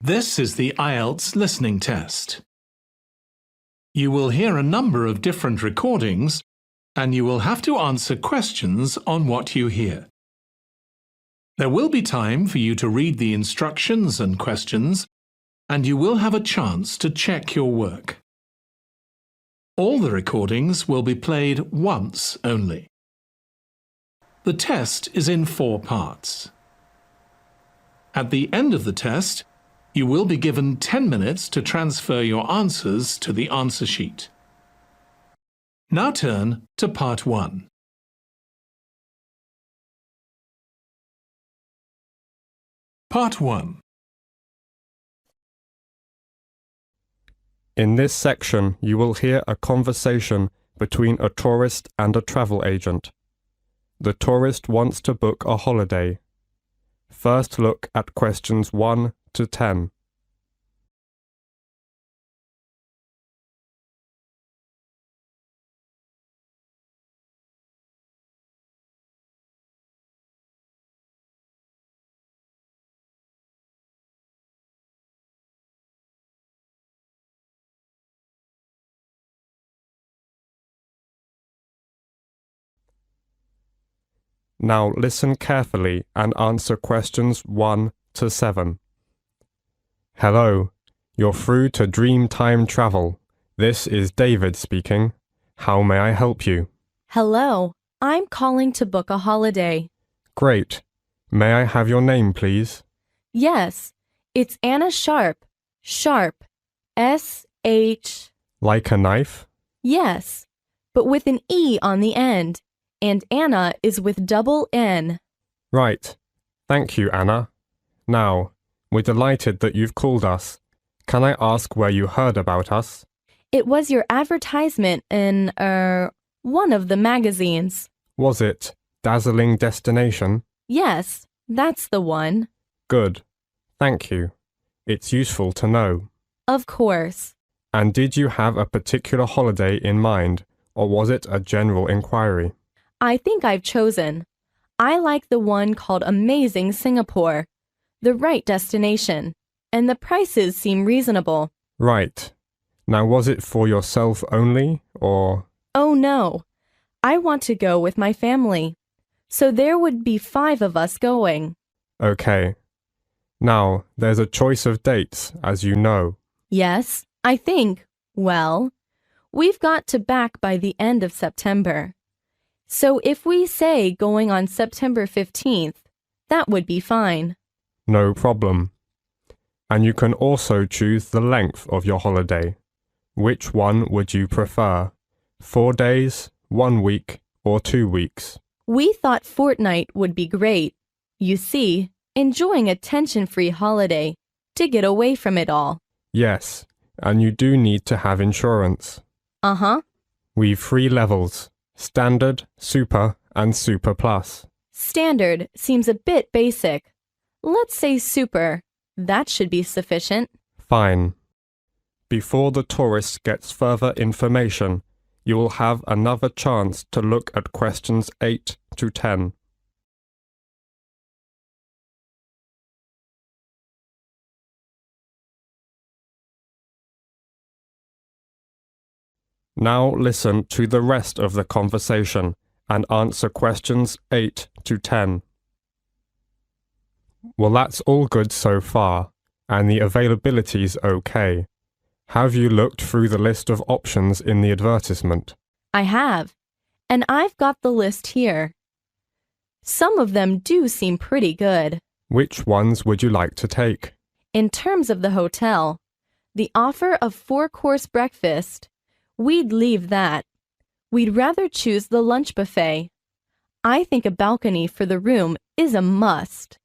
This is the IELTS listening test. You will hear a number of different recordings and you will have to answer questions on what you hear. There will be time for you to read the instructions and questions, and you will have a chance to check your work. All the recordings will be played once only. The test is in 4 parts. At the end of the test, you will be given 10 minutes to transfer your answers to the answer sheet. Now turn to Part 1. Part 1. In this section, you will hear a conversation between a tourist and a travel agent. The tourist wants to book a holiday. First look at questions 1 to 10. Now listen carefully and answer questions 1 to 7. Hello, you're through to Dreamtime Travel. This is David speaking. How may I help you? Hello, I'm calling to book a holiday. Great. May I have your name, please? Yes, it's Anna Sharp. Sharp. S-H... Like a knife? Yes, but with an E on the end. And Anna is with double N. Right. Thank you, Anna. Now, we're delighted that you've called us. Can I ask where you heard about us? It was your advertisement in, one of the magazines. Was it Dazzling Destination? Yes, that's the one. Good. Thank you. It's useful to know. Of course. And did you have a particular holiday in mind, or was it a general inquiry? I think I've chosen. I like the one called Amazing Singapore. The right destination. And the prices seem reasonable. Right. Now was it for yourself only, or? Oh no. I want to go with my family. So there would be 5 of us going. Okay. Now, there's a choice of dates, as you know. Yes, I think. Well, we've got to back by the end of September. So if we say going on September 15th, that would be fine. No problem. And you can also choose the length of your holiday. Which one would you prefer? 4 days, 1 week, or 2 weeks? We thought fortnight would be great. You see, enjoying a tension-free holiday, to get away from it all. Yes, and you do need to have insurance. Uh-huh. We've 3 levels. Standard, Super, and Super Plus. Standard seems a bit basic. Let's say Super. That should be sufficient. Fine. Before the tourist gets further information, you will have another chance to look at questions 8 to 10. Now listen to the rest of the conversation and answer questions 8 to 10. Well, that's all good so far, and the availability's okay. Have you looked through the list of options in the advertisement? I have, and I've got the list here. Some of them do seem pretty good. Which ones would you like to take? In terms of the hotel, the offer of 4-course breakfast, we'd leave that. We'd rather choose the lunch buffet. I think a balcony for the room is a must.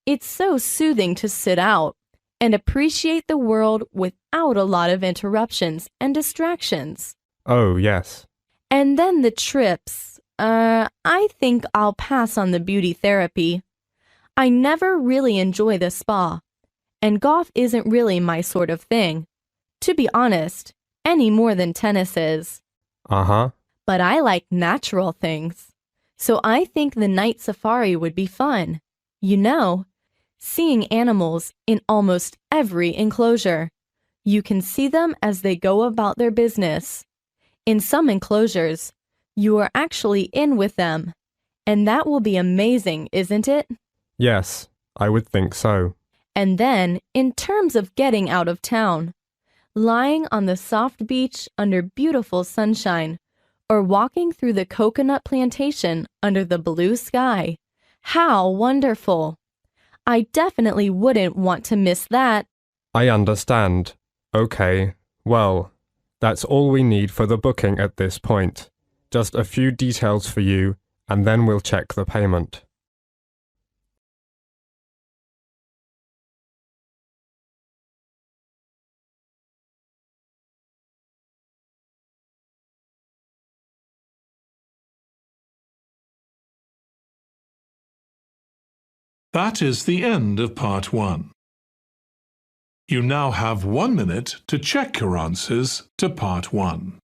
It's so soothing to sit out and appreciate the world without a lot of interruptions and distractions. Oh, yes. And then the trips. I think I'll pass on the beauty therapy. I never really enjoy the spa, and golf isn't really my sort of thing. To be honest, any more than tennis is. Uh-huh. But I like natural things. So I think the night safari would be fun. You know, seeing animals in almost every enclosure. You can see them as they go about their business. In some enclosures, you are actually in with them, and that will be amazing, isn't it? Yes, I would think so. And then, in terms of getting out of town, lying on the soft beach under beautiful sunshine, or walking through the coconut plantation under the blue sky. How wonderful! I definitely wouldn't want to miss that. I understand. Okay, well, that's all we need for the booking at this point. Just a few details for you, and then we'll check the payment. That is the end of part 1. You now have 1 minute to check your answers to part 1.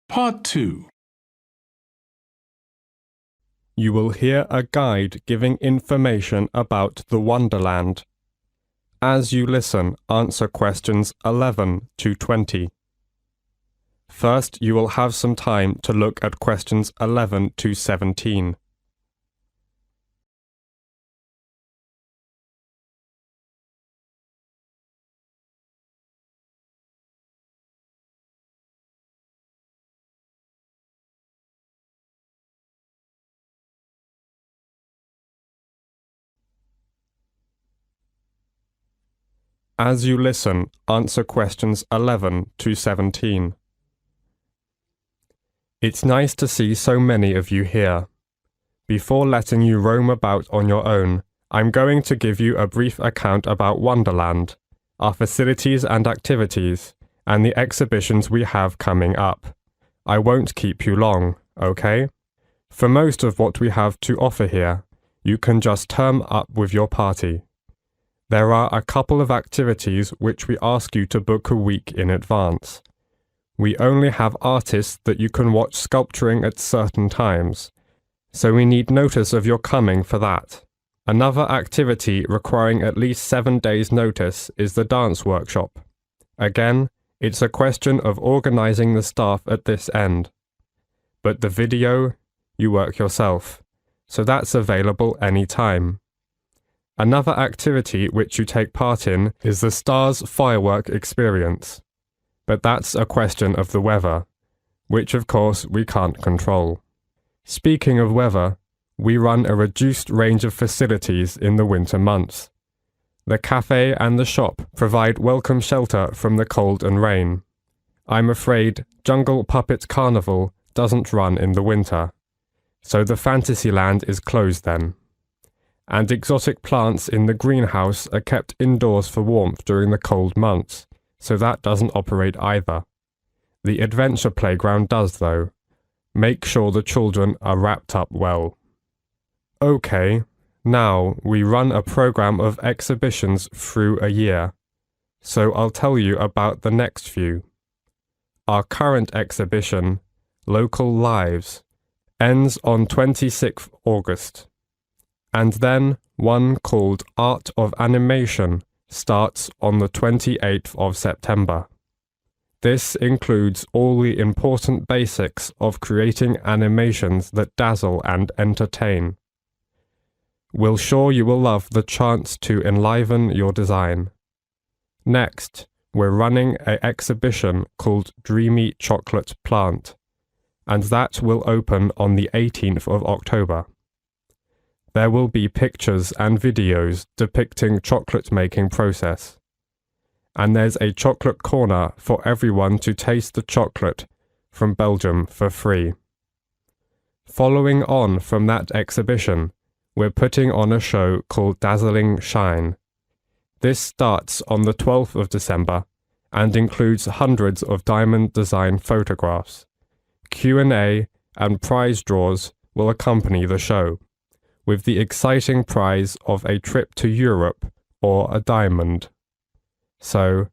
Part 2. You will hear a guide giving information about the Wonderland. As you listen, answer questions 11 to 20. First, you will have some time to look at questions 11 to 17. As you listen, answer questions 11 to 17. It's nice to see so many of you here. Before letting you roam about on your own, I'm going to give you a brief account about Wonderland, our facilities and activities, and the exhibitions we have coming up. I won't keep you long, okay? For most of what we have to offer here, you can just turn up with your party. There are a couple of activities which we ask you to book a week in advance. We only have artists that you can watch sculpturing at certain times, so we need notice of your coming for that. Another activity requiring at least 7 days' notice is the dance workshop. Again, it's a question of organising the staff at this end. But the video, you work yourself, so that's available any time. Another activity which you take part in is the Stars Firework Experience. But that's a question of the weather, which of course we can't control. Speaking of weather, we run a reduced range of facilities in the winter months. The cafe and the shop provide welcome shelter from the cold and rain. I'm afraid Jungle Puppet Carnival doesn't run in the winter, so the Fantasyland is closed then. And exotic plants in the greenhouse are kept indoors for warmth during the cold months, so that doesn't operate either. The adventure playground does though. Make sure the children are wrapped up well. Okay, now we run a program of exhibitions through a year, so I'll tell you about the next few. Our current exhibition, Local Lives, ends on 26th August. And then one called Art of Animation starts on the 28th of September. This includes all the important basics of creating animations that dazzle and entertain. We're sure you will love the chance to enliven your design. Next, we're running an exhibition called Dreamy Chocolate Plant, and that will open on the 18th of October. There will be pictures and videos depicting chocolate making process. And there's a chocolate corner for everyone to taste the chocolate from Belgium for free. Following on from that exhibition, we're putting on a show called Dazzling Shine. This starts on the 12th of December and includes hundreds of diamond design photographs. Q&A and prize draws will accompany the show, with the exciting prize of a trip to Europe or a diamond. So,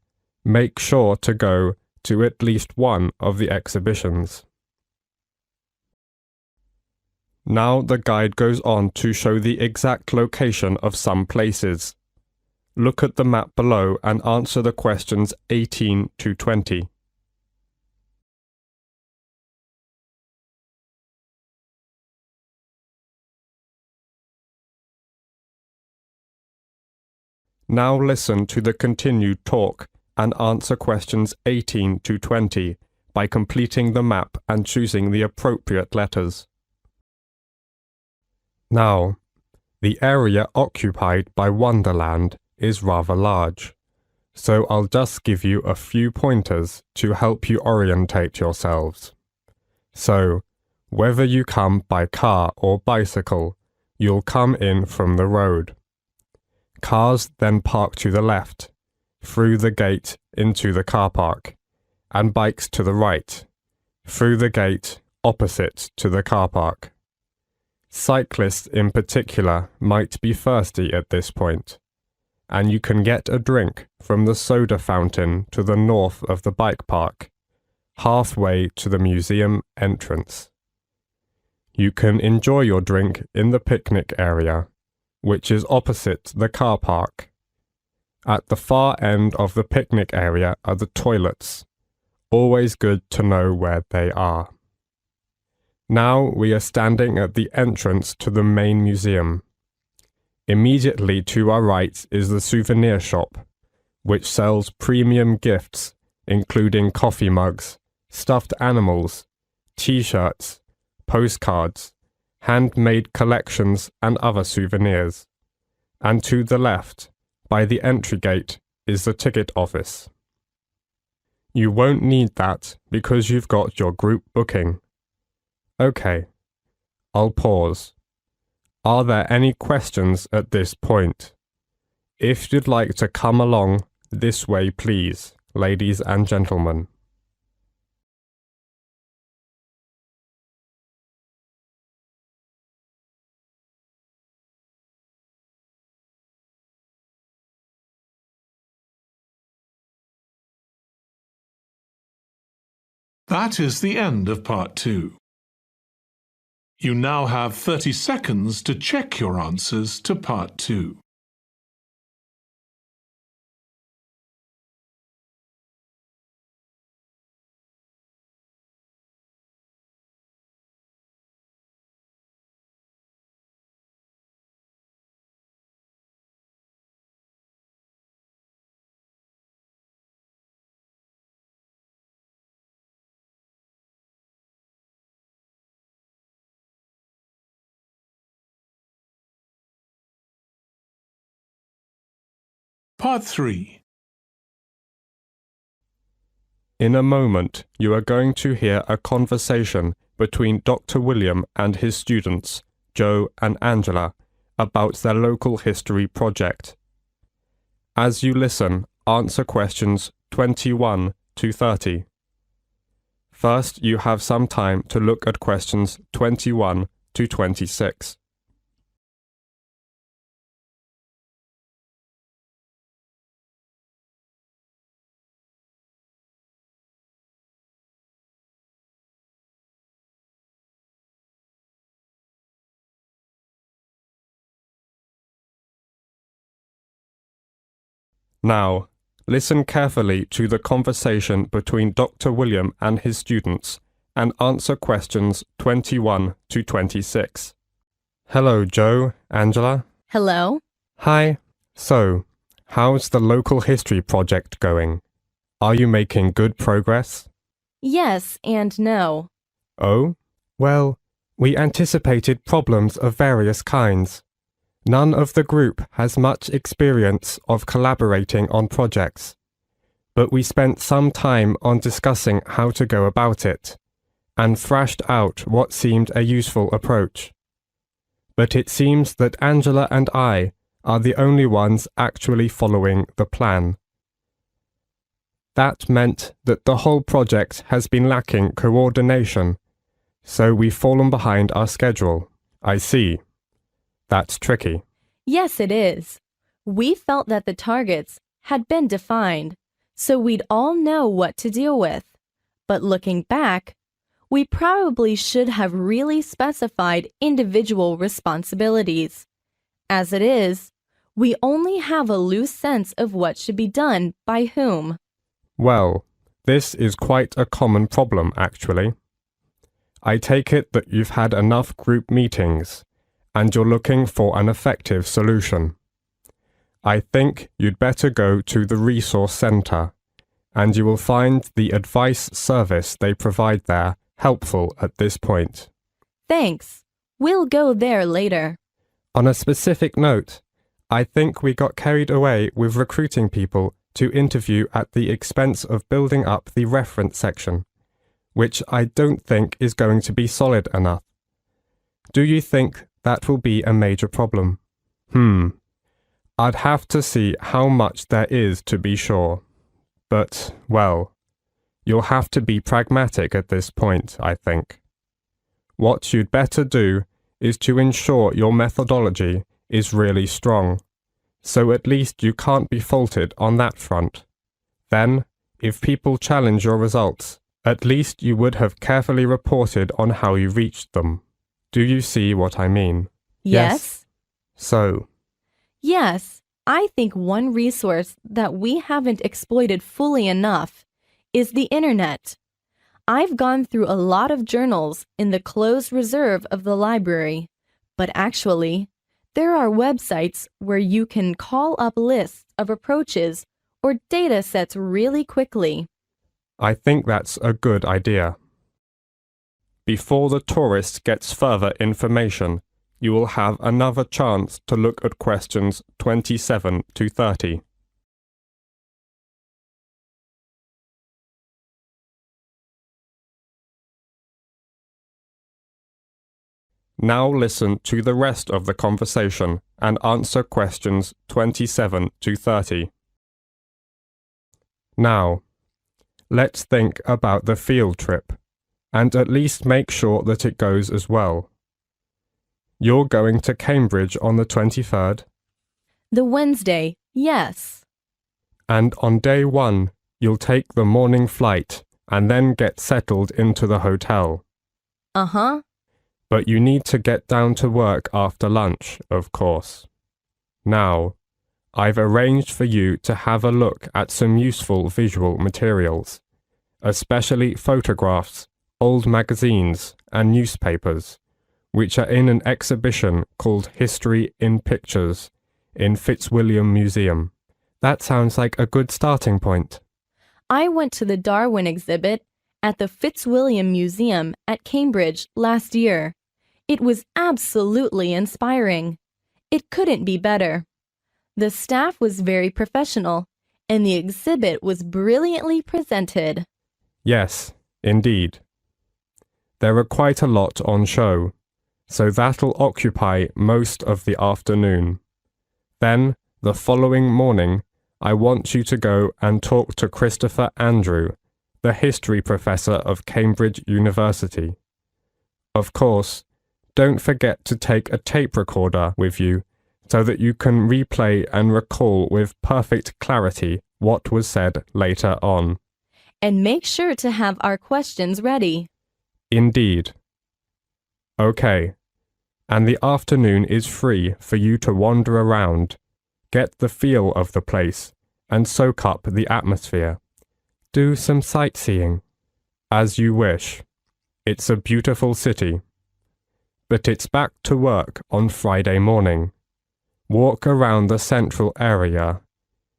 make sure to go to at least one of the exhibitions. Now the guide goes on to show the exact location of some places. Look at the map below and answer the questions 18 to 20. Now listen to the continued talk and answer questions 18 to 20 by completing the map and choosing the appropriate letters. Now, the area occupied by Wonderland is rather large, so I'll just give you a few pointers to help you orientate yourselves. So, whether you come by car or bicycle, you'll come in from the road. Cars then park to the left, through the gate into the car park, and bikes to the right, through the gate opposite to the car park. Cyclists in particular might be thirsty at this point, and you can get a drink from the soda fountain to the north of the bike park, halfway to the museum entrance. You can enjoy your drink in the picnic area, which is opposite the car park. At the far end of the picnic area are the toilets. Always good to know where they are. Now we are standing at the entrance to the main museum. Immediately to our right is the souvenir shop, which sells premium gifts, including coffee mugs, stuffed animals, t-shirts, postcards, handmade collections and other souvenirs. And to the left, by the entry gate, is the ticket office. You won't need that because you've got your group booking. Okay, I'll pause. Are there any questions at this point? If you'd like to come along this way, please, ladies and gentlemen. That is the end of part 2. You now have 30 seconds to check your answers to part 2. Part 3. In a moment, you are going to hear a conversation between Dr. William and his students, Joe and Angela, about their local history project. As you listen, answer questions 21 to 30. First, you have some time to look at questions 21 to 26. Now, listen carefully to the conversation between Dr. William and his students and answer questions 21 to 26. Hello, Joe, Angela. Hello? Hi. So, how's the local history project going? Are you making good progress? Yes and no. Oh? Well, we anticipated problems of various kinds. None of the group has much experience of collaborating on projects, but we spent some time on discussing how to go about it, and thrashed out what seemed a useful approach. But it seems that Angela and I are the only ones actually following the plan. That meant that the whole project has been lacking coordination, so we've fallen behind our schedule. I see. That's tricky. Yes, it is. We felt that the targets had been defined, so we'd all know what to deal with. But looking back, we probably should have really specified individual responsibilities. As it is, we only have a loose sense of what should be done by whom. Well, this is quite a common problem, actually. I take it that you've had enough group meetings, and you're looking for an effective solution. I think you'd better go to the resource centre, and you will find the advice service they provide there helpful at this point. Thanks. We'll go there later. On a specific note, I think we got carried away with recruiting people to interview at the expense of building up the reference section, which I don't think is going to be solid enough. Do you think that will be a major problem? I'd have to see how much there is to be sure. But, well, you'll have to be pragmatic at this point, I think. What you'd better do is to ensure your methodology is really strong, so at least you can't be faulted on that front. Then, if people challenge your results, at least you would have carefully reported on how you reached them. Do you see what I mean? Yes? So? Yes, I think one resource that we haven't exploited fully enough is the internet. I've gone through a lot of journals in the closed reserve of the library, but actually, there are websites where you can call up lists of approaches or data sets really quickly. I think that's a good idea. Before the tourist gets further information, you will have another chance to look at questions 27 to 30. Now listen to the rest of the conversation and answer questions 27 to 30. Now, let's think about the field trip, and at least make sure that it goes as well. You're going to Cambridge on the 23rd? The Wednesday, yes. And on day 1, you'll take the morning flight and then get settled into the hotel. Uh-huh. But you need to get down to work after lunch, of course. Now, I've arranged for you to have a look at some useful visual materials, especially photographs, old magazines, and newspapers, which are in an exhibition called History in Pictures in Fitzwilliam Museum. That sounds like a good starting point. I went to the Darwin exhibit at the Fitzwilliam Museum at Cambridge last year. It was absolutely inspiring. It couldn't be better. The staff was very professional, and the exhibit was brilliantly presented. Yes, indeed. There are quite a lot on show, so that'll occupy most of the afternoon. Then, the following morning, I want you to go and talk to Christopher Andrew, the history professor of Cambridge University. Of course, don't forget to take a tape recorder with you so that you can replay and recall with perfect clarity what was said later on. And make sure to have our questions ready. Indeed. Okay. And the afternoon is free for you to wander around, get the feel of the place, and soak up the atmosphere. Do some sightseeing. As you wish. It's a beautiful city. But it's back to work on Friday morning. Walk around the central area.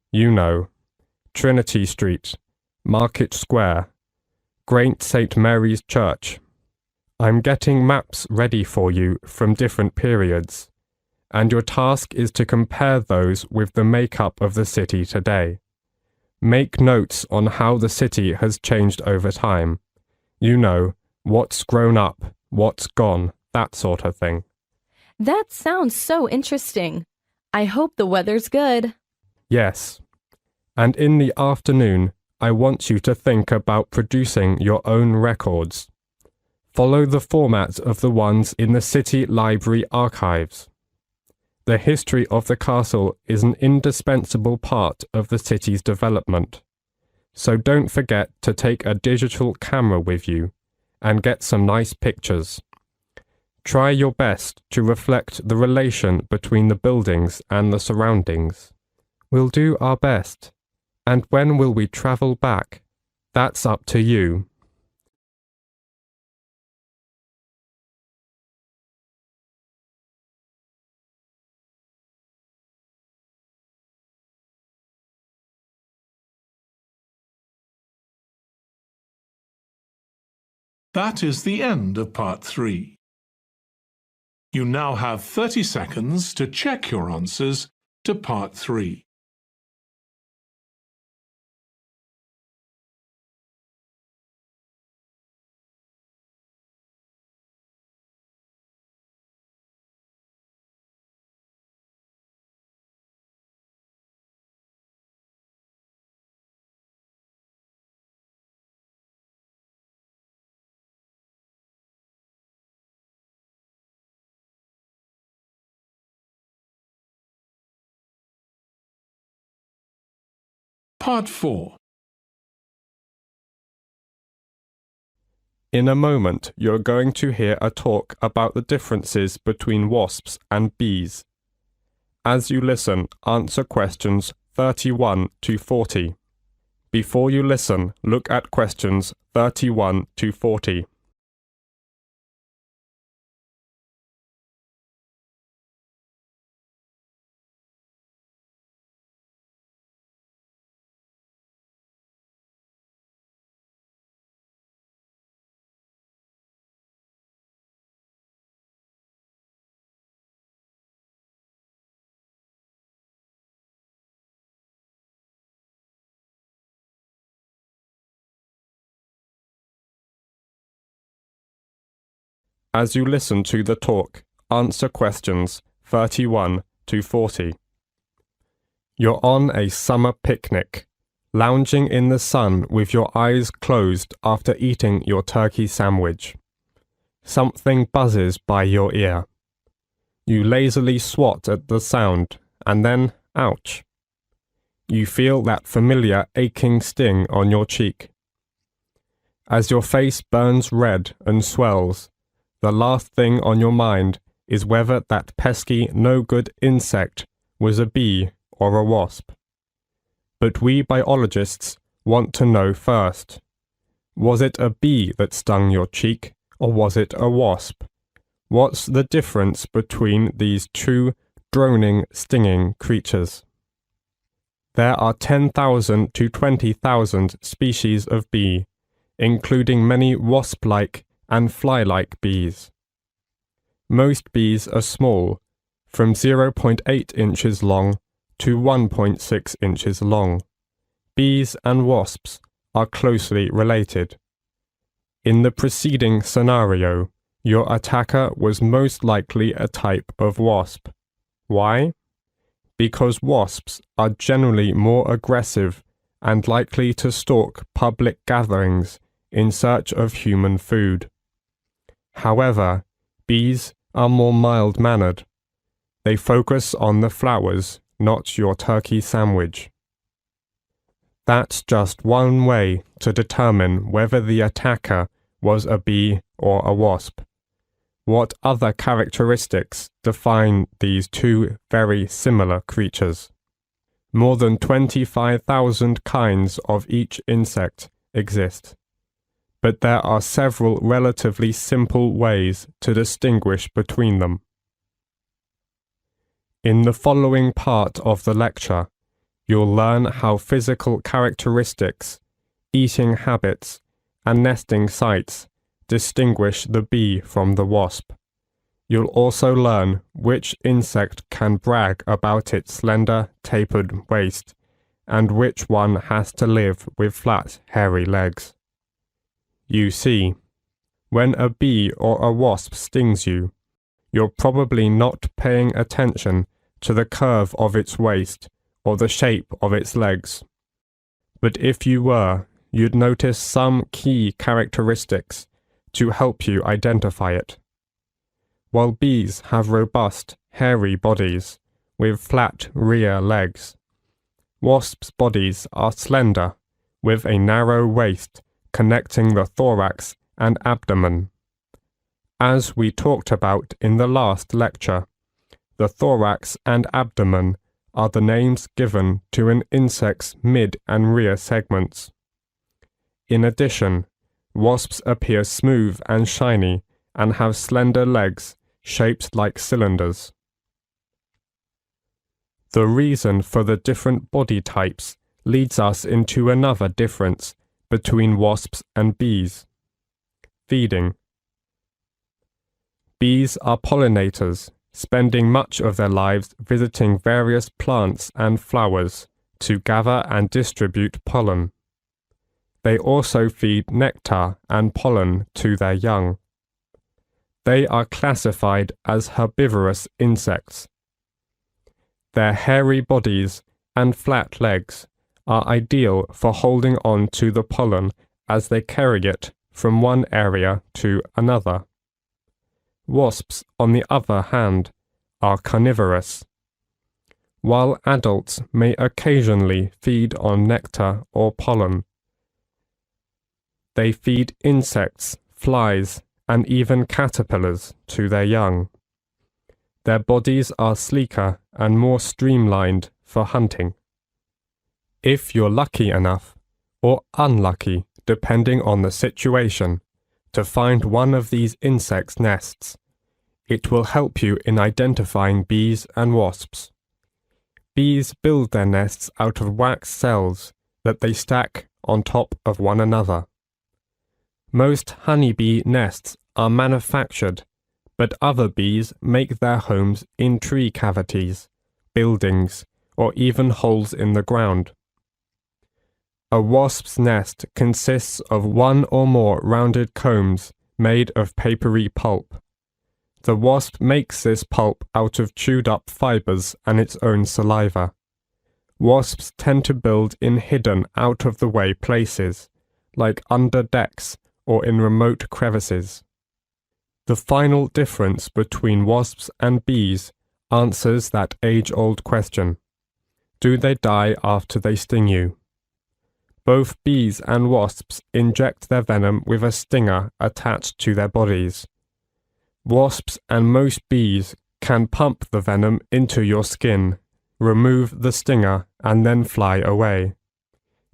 You know, Trinity Street, Market Square, Great St. Mary's Church. I'm getting maps ready for you from different periods, and your task is to compare those with the makeup of the city today. Make notes on how the city has changed over time. You know, what's grown up, what's gone, that sort of thing. That sounds so interesting. I hope the weather's good. Yes. And in the afternoon, I want you to think about producing your own records. Follow the format of the ones in the City Library archives. The history of the castle is an indispensable part of the city's development. So don't forget to take a digital camera with you and get some nice pictures. Try your best to reflect the relation between the buildings and the surroundings. We'll do our best. And when will we travel back? That's up to you. That is the end of part 3. You now have 30 seconds to check your answers to part 3. Part 4. In a moment, you're going to hear a talk about the differences between wasps and bees. As you listen, answer questions 31 to 40. Before you listen, look at questions 31 to 40. As you listen to the talk, answer questions 31 to 40. You're on a summer picnic, lounging in the sun with your eyes closed after eating your turkey sandwich. Something buzzes by your ear. You lazily swat at the sound, and then, ouch. You feel that familiar aching sting on your cheek. As your face burns red and swells, the last thing on your mind is whether that pesky, no-good insect was a bee or a wasp. But we biologists want to know first. Was it a bee that stung your cheek, or was it a wasp? What's the difference between these two droning, stinging creatures? There are 10,000 to 20,000 species of bee, including many wasp-like and fly-like bees. Most bees are small, from 0.8 inches long to 1.6 inches long. Bees and wasps are closely related. In the preceding scenario, your attacker was most likely a type of wasp. Why? Because wasps are generally more aggressive and likely to stalk public gatherings in search of human food. However, bees are more mild-mannered. They focus on the flowers, not your turkey sandwich. That's just one way to determine whether the attacker was a bee or a wasp. What other characteristics define these two very similar creatures? More than 25,000 kinds of each insect exist, but there are several relatively simple ways to distinguish between them. In the following part of the lecture, you'll learn how physical characteristics, eating habits, and nesting sites distinguish the bee from the wasp. You'll also learn which insect can brag about its slender, tapered waist, and which one has to live with flat, hairy legs. You see, when a bee or a wasp stings you, you're probably not paying attention to the curve of its waist or the shape of its legs. But if you were, you'd notice some key characteristics to help you identify it. While bees have robust, hairy bodies with flat rear legs, wasps' bodies are slender with a narrow waist connecting the thorax and abdomen. As we talked about in the last lecture, the thorax and abdomen are the names given to an insect's mid and rear segments. In addition, wasps appear smooth and shiny and have slender legs shaped like cylinders. The reason for the different body types leads us into another difference between wasps and bees. Feeding. Bees are pollinators, spending much of their lives visiting various plants and flowers to gather and distribute pollen. They also feed nectar and pollen to their young. They are classified as herbivorous insects. Their hairy bodies and flat legs are ideal for holding on to the pollen as they carry it from one area to another. Wasps, on the other hand, are carnivorous. While adults may occasionally feed on nectar or pollen, they feed insects, flies, and even caterpillars to their young. Their bodies are sleeker and more streamlined for hunting. If you're lucky enough, or unlucky depending on the situation, to find one of these insects' nests, it will help you in identifying bees and wasps. Bees build their nests out of wax cells that they stack on top of one another. Most honeybee nests are manufactured, but other bees make their homes in tree cavities, buildings, or even holes in the ground. A wasp's nest consists of one or more rounded combs made of papery pulp. The wasp makes this pulp out of chewed-up fibers and its own saliva. Wasps tend to build in hidden, out-of-the-way places, like under decks or in remote crevices. The final difference between wasps and bees answers that age-old question. Do they die after they sting you? Both bees and wasps inject their venom with a stinger attached to their bodies. Wasps and most bees can pump the venom into your skin, remove the stinger, and then fly away.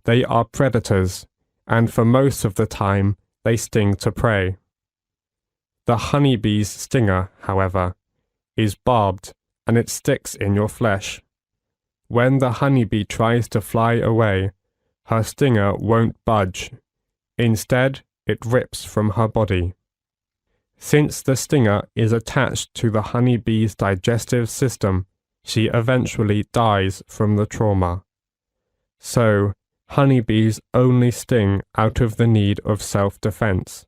They are predators, and for most of the time, they sting to prey. The honeybee's stinger, however, is barbed and it sticks in your flesh. When the honeybee tries to fly away, her stinger won't budge. Instead, it rips from her body. Since the stinger is attached to the honeybee's digestive system, she eventually dies from the trauma. So, honeybees only sting out of the need of self-defense.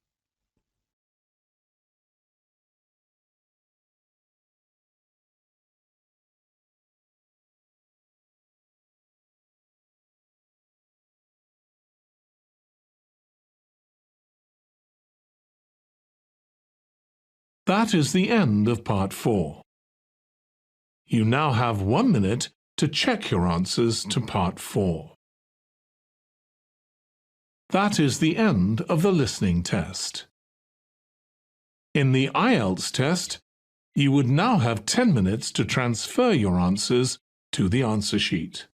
That is the end of Part 4. You now have 1 minute to check your answers to Part 4. That is the end of the listening test. In the IELTS test, you would now have 10 minutes to transfer your answers to the answer sheet.